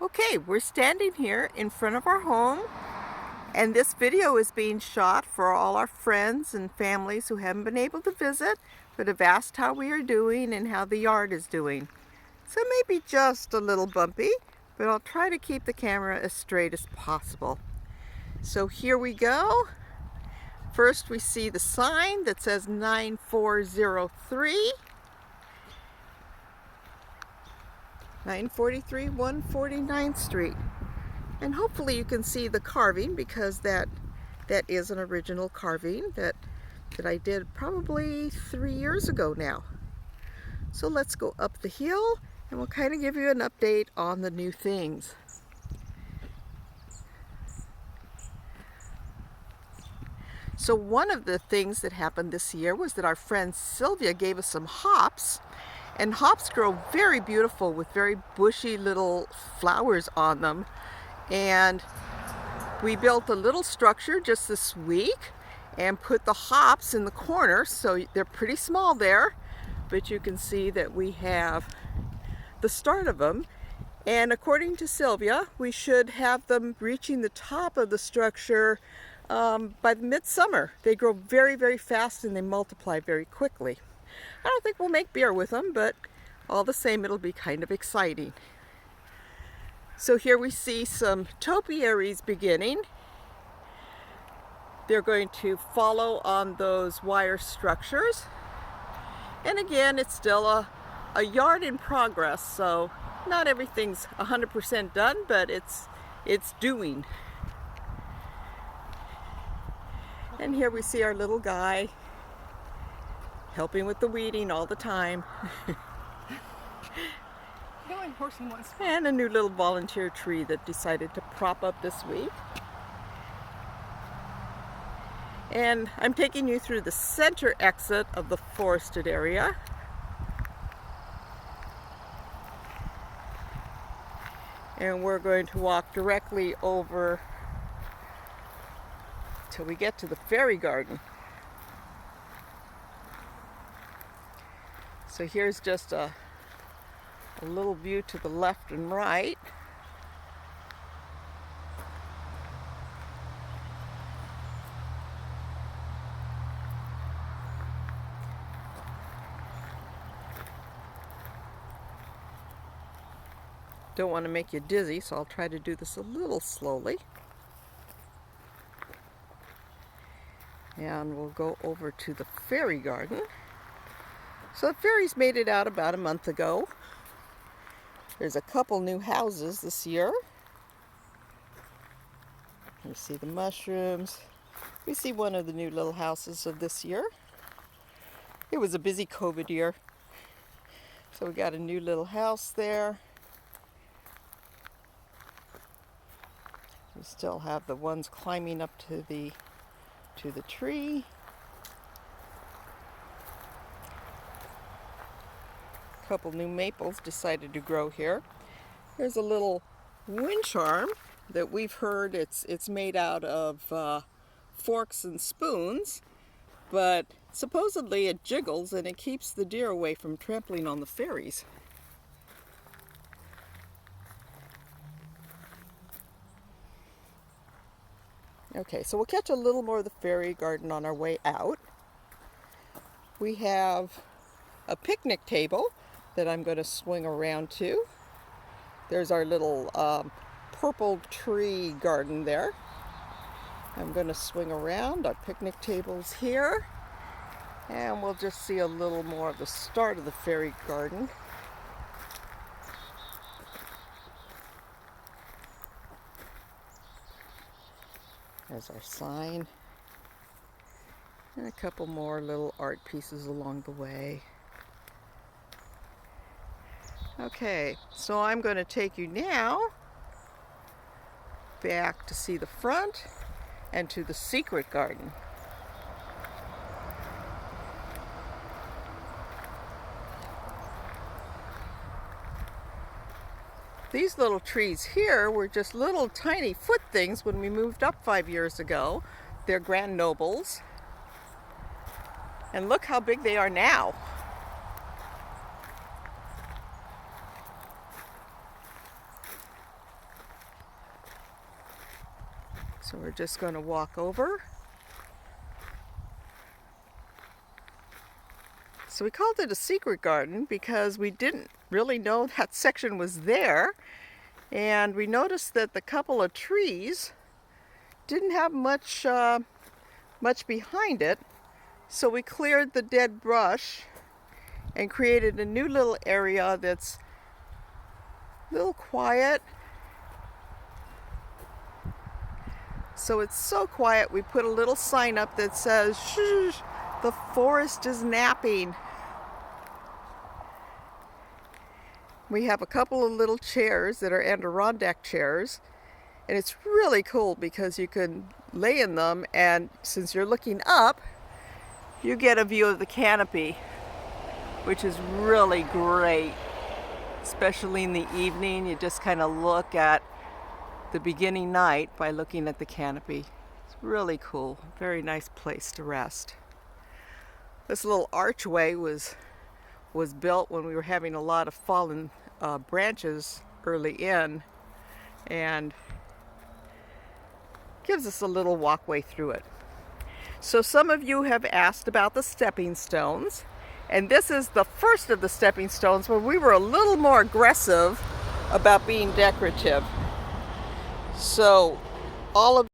Okay, we're standing here in front of our home, and this video is being shot for all our friends and families who haven't been able to visit, but have asked how we are doing and how the yard is doing. So it may be just a little bumpy, but I'll try to keep the camera as straight as possible. So here we go. First we see the sign that says 9403. 943 149th Street. And hopefully you can see the carving, because that is an original carving that I did probably 3 years ago now. So let's go up the hill and we'll kind of give you an update on the new things. So one of the things that happened this year was that our friend Sylvia gave us some hops. And hops grow very beautiful with very bushy little flowers on them. And we built a little structure just this week and put the hops in the corner, so they're pretty small there, but you can see that we have the start of them. And according to Sylvia, we should have them reaching the top of the structure by midsummer. They grow very, very fast and they multiply very quickly. I don't think we'll make beer with them, but all the same, it'll be kind of exciting. So here we see some topiaries beginning. They're going to follow on those wire structures. And again, it's still a yard in progress, so not everything's 100% done, but it's doing. And here we see our little guy helping with the weeding all the time. And a new little volunteer tree that decided to prop up this week. And I'm taking you through the center exit of the forested area. And we're going to walk directly over till we get to the fairy garden. So here's just a little view to the left and right. Don't want to make you dizzy, so I'll try to do this a little slowly. And we'll go over to the fairy garden. So the fairies made it out about a month ago. There's a couple new houses this year. You see the mushrooms. We see one of the new little houses of this year. It was a busy COVID year. So we got a new little house there. We still have the ones climbing up to the tree. A couple new maples decided to grow here. There's a little wind charm that we've heard it's made out of forks and spoons, but supposedly it jiggles and it keeps the deer away from trampling on the fairies. Okay, so we'll catch a little more of the fairy garden on our way out. We have a picnic table that I'm going to swing around to. There's our little purple tree garden there. I'm going to swing around. Our picnic table's here. And we'll just see a little more of the start of the fairy garden. There's our sign. And a couple more little art pieces along the way. Okay, so I'm going to take you now back to see the front and to the secret garden. These little trees here were just little tiny foot things when we moved up 5 years ago. They're grand nobles. And look how big they are now. So we're just going to walk over. So we called it a secret garden because we didn't really know that section was there. And we noticed that the couple of trees didn't have much behind it. So we cleared the dead brush and created a new little area that's a little quiet. So it's so quiet, we put a little sign up that says, "Shh, the forest is napping." We have a couple of little chairs that are Adirondack chairs, and it's really cool because you can lay in them, and since you're looking up, you get a view of the canopy, which is really great, especially in the evening. You just kind of look at the beginning night by looking at the canopy. It's really cool. Very nice place to rest. This little archway was built when we were having a lot of fallen branches early in, and gives us a little walkway through it. So some of you have asked about the stepping stones, and this is the first of the stepping stones where we were a little more aggressive about being decorative. So all of